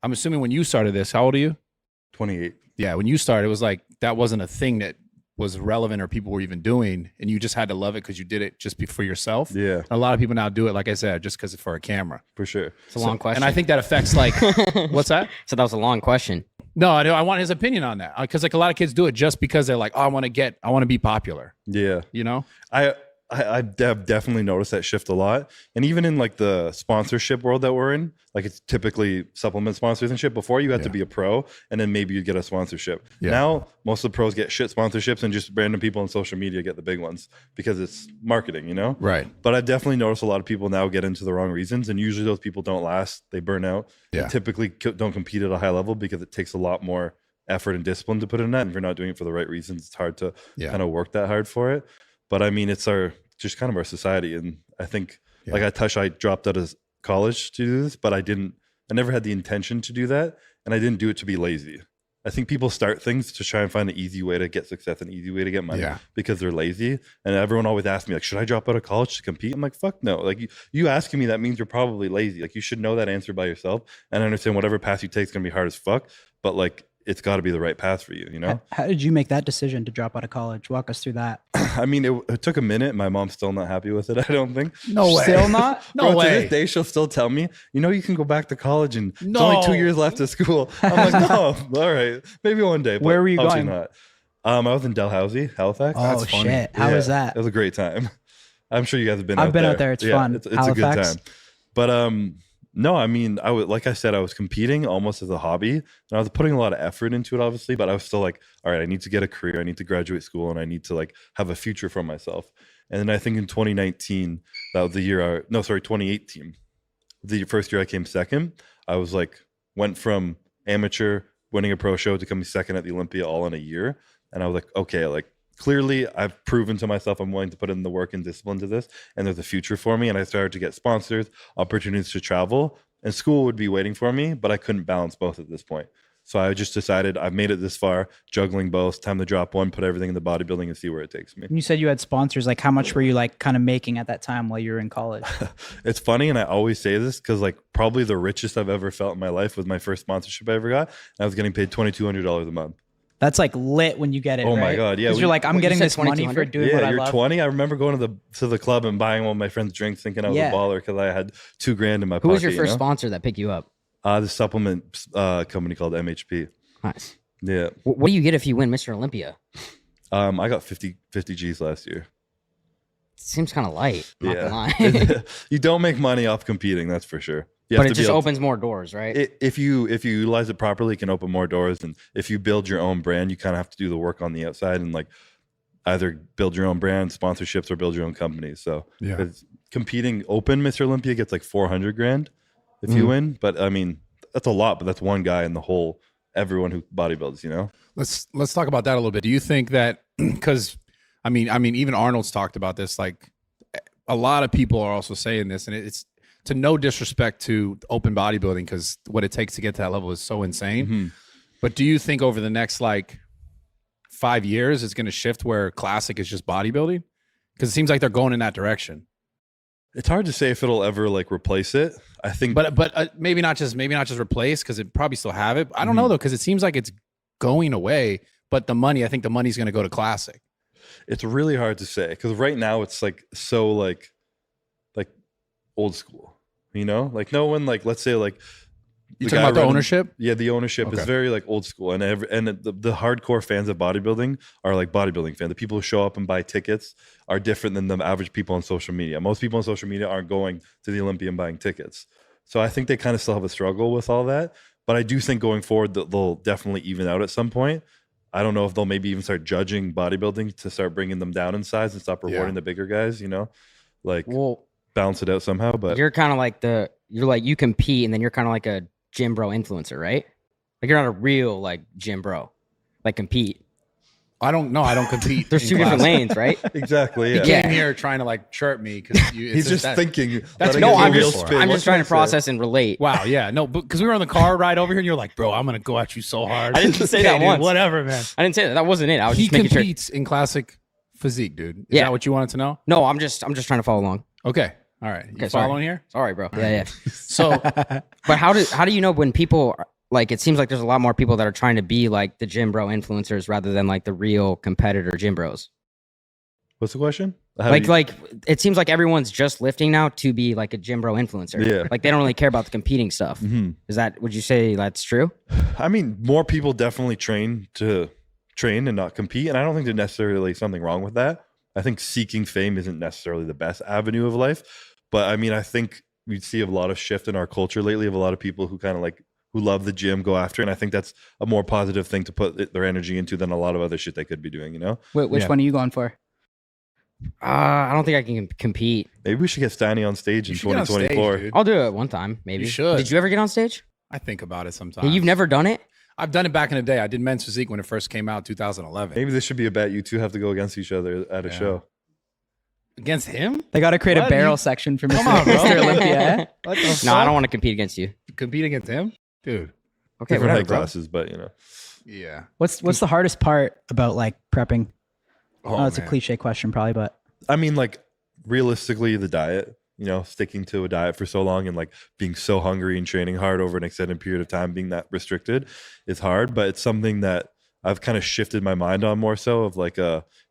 I'm assuming when you started this, how old are you? 28. Yeah, when you started, it was like that wasn't a thing that was relevant or people were even doing, and you just had to love it because you did it just for yourself. Yeah. And a lot of people now do it, like I said, just because it's for a camera. For sure. It's a long question. And I think that affects like, what's that? So that was a long question. No, I want his opinion on that because like a lot of kids do it just because they're like, oh, I want to be popular. Yeah. You know? I've definitely noticed that shift a lot. And even in like the sponsorship world that we're in, like it's typically supplement sponsors and shit. Before you had to be a pro and then maybe you get a sponsorship. Yeah. Now, most of the pros get shit sponsorships and just random people on social media get the big ones because it's marketing, you know? Right. But I've definitely noticed a lot of people now get into the wrong reasons. And usually those people don't last. They burn out. Yeah. They typically don't compete at a high level because it takes a lot more effort and discipline to put in that. And if you're not doing it for the right reasons, it's hard to kind of work that hard for it. But I mean, it's just kind of our society. And I think like I dropped out of college to do this, but I never had the intention to do that. And I didn't do it to be lazy. I think people start things to try and find an easy way to get success, an easy way to get money because they're lazy. And everyone always asks me like, should I drop out of college to compete? I'm like, fuck no. Like you asking me that means you're probably lazy. Like you should know that answer by yourself and understand whatever path you take is going to be hard as fuck. But like, it's got to be the right path for you, you know? How did you make that decision to drop out of college? Walk us through that. I mean, it took a minute. My mom's still not happy with it, I don't think. No way. Still not? No way. To this day, she'll still tell me, you can go back to college and it's only 2 years left of school. I'm like, no, all right. Maybe one day. But where were you going? Not. I was in Dalhousie, Halifax. Oh, That's funny. shit. How was that? It was a great time. I'm sure you guys have been I've out been there. out there. It's fun. It's a good time. But no, I mean, like I said, I was competing almost as a hobby, and I was putting a lot of effort into it, obviously. But I was still like, all right, I need to get a career, I need to graduate school, and I need to like have a future for myself. And then I think in 2019, that was the year. 2018, the first year I came second. I was like, went from amateur winning a pro show to coming second at the Olympia all in a year, and I was like, okay, like. Clearly, I've proven to myself I'm willing to put in the work and discipline to this, and there's a future for me. And I started to get sponsors, opportunities to travel, and school would be waiting for me, but I couldn't balance both at this point. So I just decided I've made it this far, juggling both. Time to drop one, put everything in the bodybuilding, and see where it takes me. You said you had sponsors. Like, how much were you like kind of making at that time while you were in college? It's funny, and I always say this because like probably the richest I've ever felt in my life was my first sponsorship I ever got. And I was getting paid $2,200 a month. That's like lit when you get it. Oh right? my God. Yeah. Because you're like, I'm getting this money for doing what I you're love. 20. I remember going to the club and buying all my friends drinks thinking I was a baller because I had $2,000 in my pocket. Who was your first sponsor that picked you up? The supplement company called MHP. Nice. Yeah. What do you get if you win Mr. Olympia? I got 50 G's last year. Seems kind of light. I'm not gonna lie. You don't make money off competing, that's for sure. But it just opens more doors, right? If you utilize it properly, it can open more doors. And if you build your own brand, you kind of have to do the work on the outside and like either build your own brand, sponsorships, or build your own company. So competing open Mr. Olympia gets like $400,000 if you win. But I mean, that's a lot, but that's one guy in the whole, everyone who bodybuilds, you know? Let's talk about that a little bit. Do you think that, because I mean, even Arnold's talked about this, like a lot of people are also saying this, and it's to no disrespect to open bodybuilding, because what it takes to get to that level is so insane. Mm-hmm. But do you think over the next like 5 years, it's going to shift where classic is just bodybuilding? Because it seems like they're going in that direction. It's hard to say if it'll ever like replace it. I think, but maybe not just replace, because it probably still have it. I don't know though, because it seems like it's going away. But I think the money's going to go to classic. It's really hard to say because right now it's like so like old school, you know, like no one, like let's say like you talking about the ownership. Yeah, the ownership is very like old school, and the hardcore fans of bodybuilding are like bodybuilding fans. The people who show up and buy tickets are different than the average people on social media. Most people on social media aren't going to the Olympia and buying tickets, so I think they kind of still have a struggle with all that. But I do think going forward they'll definitely even out at some point. I don't know if they'll maybe even start judging bodybuilding to start bringing them down in size and stop rewarding the bigger guys, you know, like balance it out somehow. But you're kind of like you compete and then you're kind of like a gym bro influencer, right? Like you're not a real like gym bro, like compete. I don't compete. There's two different lanes, right? Exactly. Yeah. He came here trying to like chirp me because he's just thinking. That's I'm just trying to process and relate. Wow, yeah, no, because we were on the car ride over here, and you're like, bro, I'm gonna go at you so hard. I didn't say that once. Whatever, man. I didn't say that. That wasn't it. I was just making sure. He competes in classic physique, dude. Is that what you wanted to know? No, I'm just trying to follow along. Okay, all right. You following here? Sorry, bro. Yeah. So, but how do you know when people like it seems like there's a lot more people that are trying to be like the gym bro influencers rather than like the real competitor gym bros. What's the question? How do you- Like it seems like everyone's just lifting now to be like a gym bro influencer. Yeah. Like they don't really care about the competing stuff. Mhm. Would you say that's true? I mean, more people definitely train to train and not compete. And I don't think there's necessarily something wrong with that. I think seeking fame isn't necessarily the best avenue of life. But I mean, I think we see a lot of shift in our culture lately of a lot of people who kind of like, who love the gym, go after it. And I think that's a more positive thing to put their energy into than a lot of other shit they could be doing, you know? Which one are you going for? I don't think I can compete. Maybe we should get Steiny on stage in You should get on stage, 2024. dude. I'll do it one time, maybe. You should. Did you ever get on stage? I think about it sometimes. Yeah, you've never done it? I've done it back in the day. I did men's physique when it first came out, 2011. Maybe this should be a bet. You two have to go against each other at a Yeah. show. Against him? They got to create What? a barrel You- section for Come on, bro. Mr. Olympia. eh? What the No, I fuck? don't want to compete against you. Compete against him? Dude. Okay, Different whatever, height bro. classes, but you know. Yeah. What's the hardest part about like prepping? Oh, It's a man. cliche question, probably, but I mean, like realistically, the diet, you know, sticking to a diet for so long and like being so hungry and training hard over an extended period of time, being that restricted is hard, but it's something that I've kind of shifted my mind on more so of like,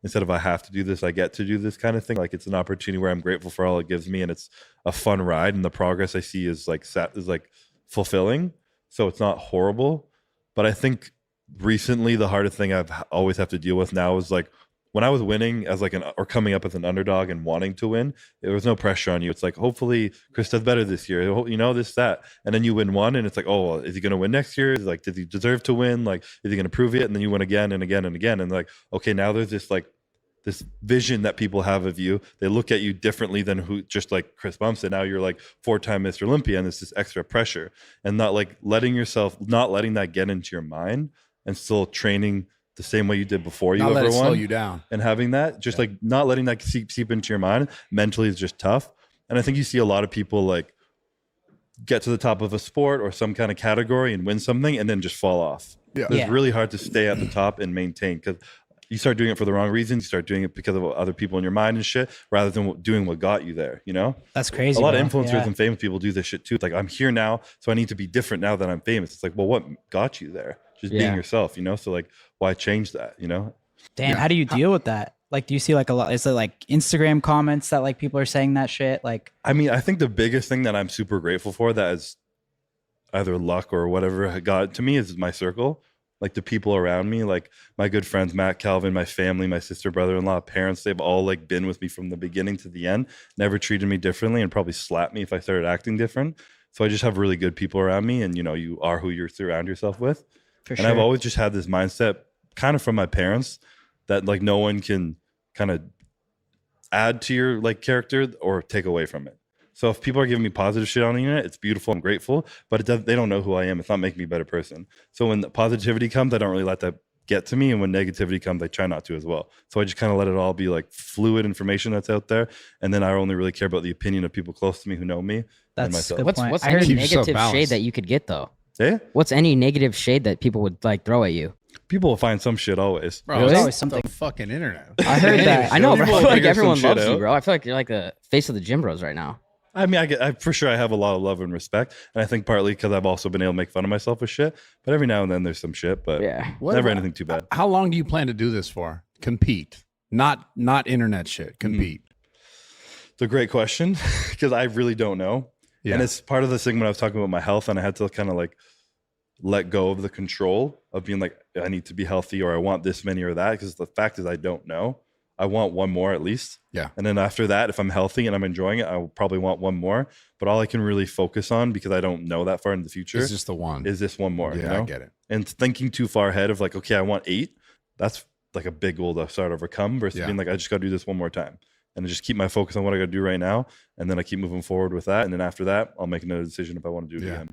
instead of I have to do this, I get to do this kind of thing. Like it's an opportunity where I'm grateful for all it gives me and it's a fun ride. And the progress I see is like fulfilling. So it's not horrible. But I think recently the hardest thing I've always have to deal with now is like, when I was winning as like or coming up as an underdog and wanting to win, there was no pressure on you. It's like, hopefully Chris does better this year, you know, this, that. And then you win one and it's like, oh, well, is he going to win next year? Like, does he deserve to win? Like, is he going to prove it? And then you win again and again and again. And like, okay, now there's this like, this vision that people have of you. They look at you differently than who, just like Chris Bumstead. Now you're like 4-time Mr. Olympia and there's this extra pressure and not like not letting that get into your mind and still training the same way you did before you Not let ever it slow won. you down. And having that, just like not letting that seep into your mind mentally is just tough. And I think you see a lot of people like get to the top of a sport or some kind of category and win something and then just fall off. Yeah. It's Yeah. really hard to stay at the top and maintain because you start doing it for the wrong reasons. You start doing it because of other people in your mind and shit rather than doing what got you there, you know? that's crazy. A lot bro. of influencers Yeah. and famous people do this shit too. It's like, I'm here now, so I need to be different now that I'm famous. It's like, well, what got you there? Just being Yeah. yourself, you know? So like, why change that, you know? Damn, Yeah. how do you deal with that? Like, do you see like a lot? Is it like Instagram comments that like people are saying that shit? Like, I mean, I think the biggest thing that I'm super grateful for that is either luck or whatever got to me is my circle, like the people around me, like my good friends, Matt, Calvin, my family, my sister, brother-in-law, parents, they've all like been with me from the beginning to the end, never treated me differently and probably slapped me if I started acting different. So I just have really good people around me and, you know, you are who you surround yourself with. for And sure. I've always just had this mindset kind of from my parents that like no one can kind of add to your like character or take away from it. So if people are giving me positive shit on the internet, it's beautiful. I'm grateful, but they don't know who I am. It's not making me a better person. So when the positivity comes, I don't really let that get to me. And when negativity comes, I try not to as well. So I just kind of let it all be like fluid information that's out there. And then I only really care about the opinion of people close to me who know me and That's myself. good. What's point. what's I heard any Keep yourself negative shade balanced. that you could get though? Yeah. What's any negative shade that people would like throw at you? People will find some shit always. Bro, Really? it's Always something. the fucking internet. I heard that. I know, bro. I People feel like figure some everyone shit loves you, out. bro. I feel like you're like the face of the gym bros right now. I mean, I for sure I have a lot of love and respect. And I think partly because I've also been able to make fun of myself with shit. But every now and then there's some shit, but Yeah. never anything too bad. How long do you plan to do this for? Compete. Not internet shit. Compete. It's a great question because I really don't know. Yeah. And it's part of this thing when I was talking about my health and I had to kind of like let go of the control of being like, I need to be healthy or I want this many or that. Because the fact is I don't know. I want one more at least. Yeah. And then after that, if I'm healthy and I'm enjoying it, I will probably want one more. But all I can really focus on because I don't know that far in the future It's just the one. is this one more. Yeah, you know? I get it. And thinking too far ahead of like, okay, I want 8. That's like a big goal to start overcome versus Yeah. being like, I just got to do this one more time. And I just keep my focus on what I got to do right now. And then I keep moving forward with that. And then after that, I'll make another decision if I want to do it Yeah. again.